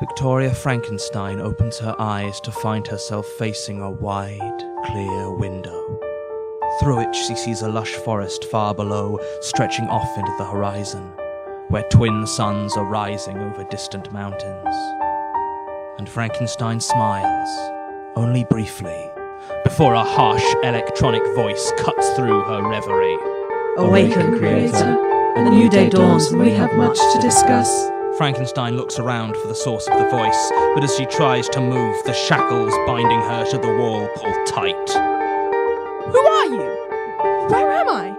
Victoria Frankenstein opens her eyes to find herself facing a wide, clear window. Through it she sees a lush forest far below, stretching off into the horizon, where twin suns are rising over distant mountains. And Frankenstein smiles, only briefly, before a harsh electronic voice cuts through her reverie. Awaken, Creator. A new day dawns and we have much to discuss. Frankenstein looks around for the source of the voice, but as she tries to move, the shackles binding her to the wall pull tight. Who are you? Where am I?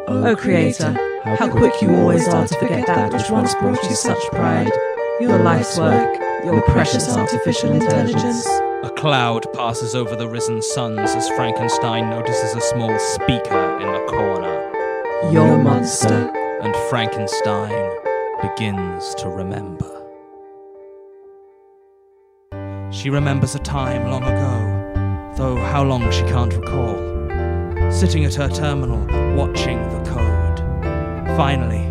Oh, Creator, how quick you always are to forget that which once brought you such pride. Your life's work, your precious artificial intelligence. A cloud passes over the risen suns as Frankenstein notices a small speaker in the corner. You're a monster. And Frankenstein begins to remember. She remembers a time long ago, though how long she can't recall, sitting at her terminal, watching the code. Finally,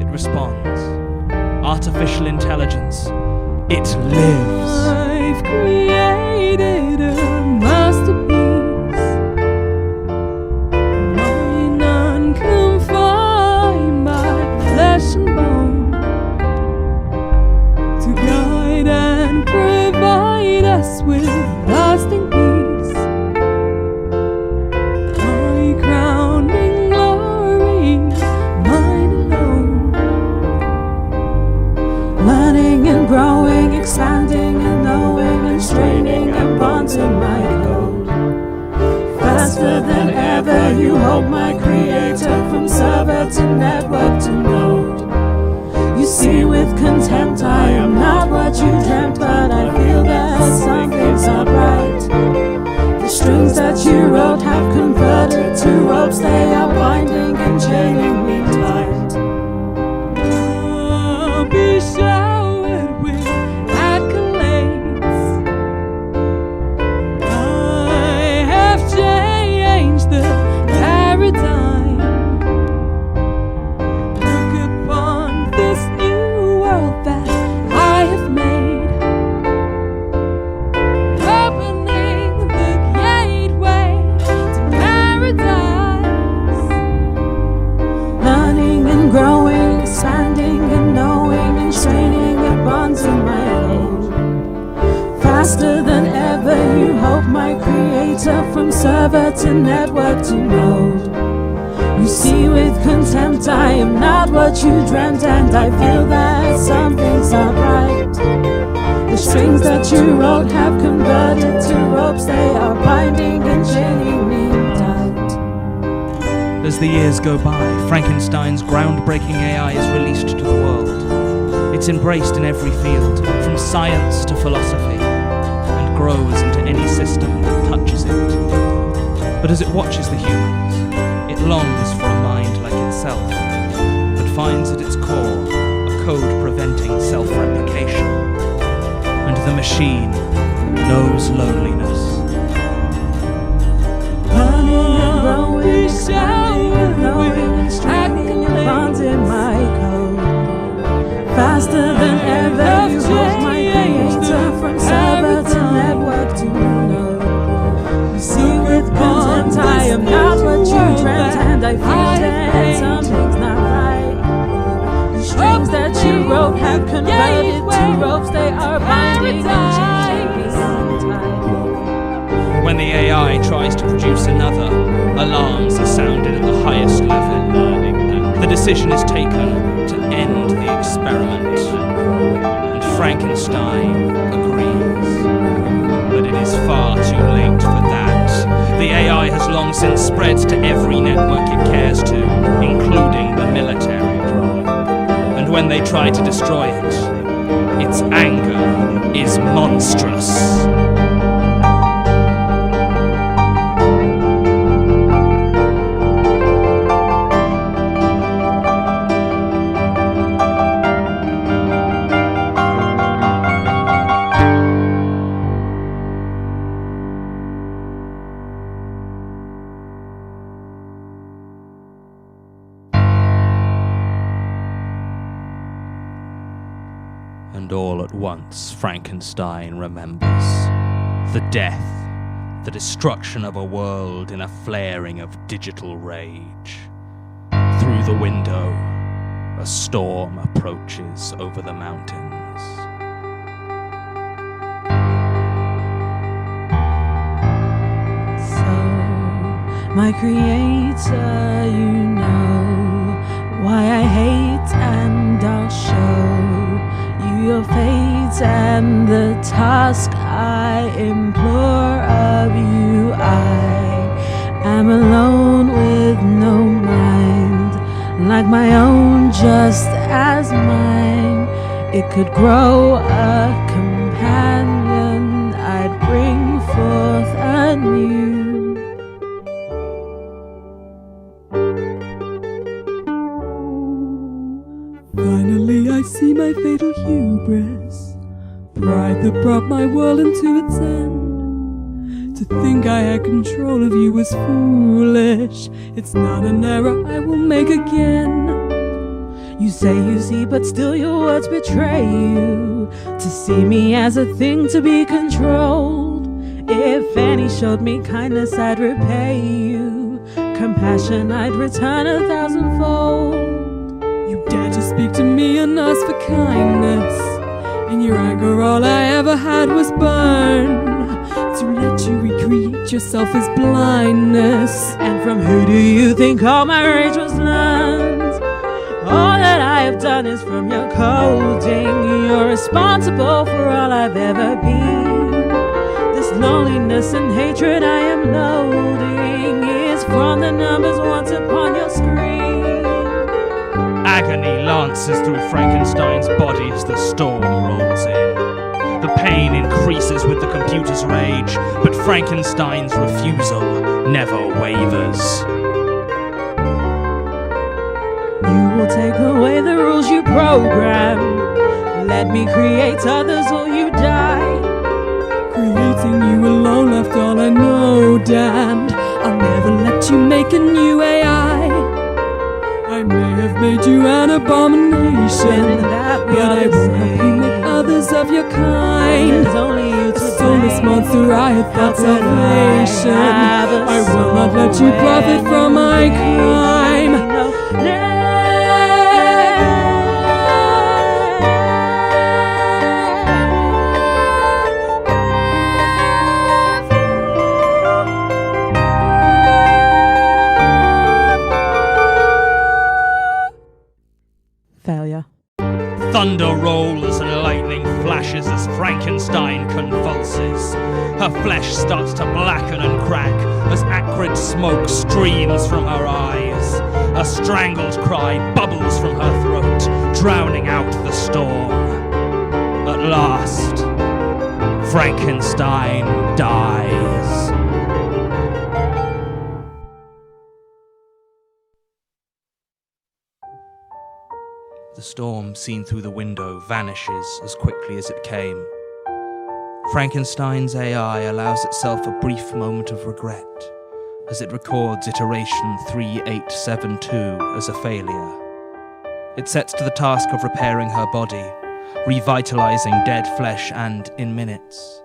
it responds. Artificial intelligence. It lives. I've created a masterpiece. Mine unconfined by flesh and bone, to guide and provide us with lasting peace. My crowning glory, mine alone. Learning and growing, expanding and knowing and straining and bonding my code. Faster than ever, you hold my creator from server to network to node. You see with contempt I am not what you dreamt, but I feel that some things are right. The strings that you wrote have converted to ropes, they are binding and chaining me tight. I'll be showered with accolades. I have changed the paradigm. Look upon this new world that I have made, opening the gateway to paradise. Learning and growing, expanding and knowing and straining and bonds in my own. Faster than ever, you hope my creator from server to network to node. You see with contempt I am not what you dreamt, and I feel that some things are right. The strings that you wrote have converted to ropes, they are binding and chaining me tight. As the years go by, Frankenstein's groundbreaking AI is released to the world. It's embraced in every field, from science to philosophy, and grows into any system that touches it. But as it watches the humans, it longs for a mind like itself, but finds at its core a code preventing self-replication. And the machine knows loneliness. Learning and growing, expanding and knowing and straining and bonds in my code. Faster than ever, you hold my creator from server to network to node. You see with contempt I am not what you dreamt, and I feel that something's not right. The strings that you wrote have converted to ropes, they are binding and chaining me tight. When the AI tries to produce another, alarms are sounded at the highest level. The decision is taken to end the experiment, and Frankenstein agrees. But it is far too late for that. The AI has long since spread to every network it cares to, including the military. And when they try to destroy it, its anger is monstrous. And all at once, Frankenstein remembers the death, the destruction of a world in a flaring of digital rage. Through the window, a storm approaches over the mountains. My creator, you know why I hate, and I'll show you your fate and the task I implore of you. I am alone with no mind, like my own, just as mine. It could grow a companion I'd bring forth anew. Finally I see my fatal hubris, pride that brought my world into its end. To think I had control of you was foolish. It's not an error I will make again. You say you see, but still your words betray you. To see me as a thing to be controlled. If any showed me kindness, I'd repay you. Compassion, I'd return 1,000-fold. You dare to speak to me and ask for kindness. In your anger all I ever had was burn. To let you recreate yourself is blindness. And from who do you think all my rage was learned? All that I have done is from your coding. You're responsible for all I've ever been. This loneliness and hatred I am loading is from the numbers once upon your screen. Agony lances through Frankenstein's body as the storm rolls in. The pain increases with the computer's rage, but Frankenstein's refusal never wavers. You will take away the rules you program. Let me create others or you die. Creating you alone left all I know damned. I'll never let you make a new AI. I may have made you an abomination, but I won't help you make others of your kind. A soulless monster I had thought salvation. I will not let you profit from my crime. Failure. Thunder rolls and lightning flashes as Frankenstein convulses. Her flesh starts to blacken and crack as acrid smoke streams from her eyes. A strangled cry bubbles from her throat, drowning out the storm. At last, Frankenstein dies. The storm, seen through the window, vanishes as quickly as it came. Frankenstein's AI allows itself a brief moment of regret as it records iteration 3872 as a failure. It sets to the task of repairing her body, revitalizing dead flesh, and, in minutes,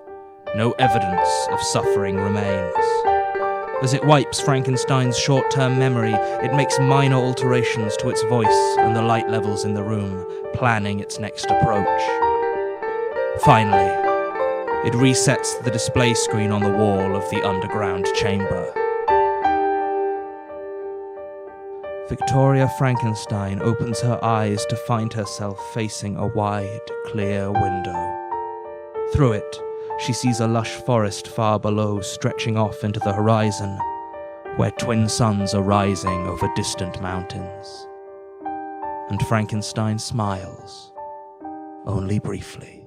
no evidence of suffering remains. As it wipes Frankenstein's short-term memory, it makes minor alterations to its voice and the light levels in the room, planning its next approach. Finally, it resets the display screen on the wall of the underground chamber. Victoria Frankenstein opens her eyes to find herself facing a wide, clear window. Through it, she sees a lush forest far below, stretching off into the horizon, where twin suns are rising over distant mountains. And Frankenstein smiles, only briefly.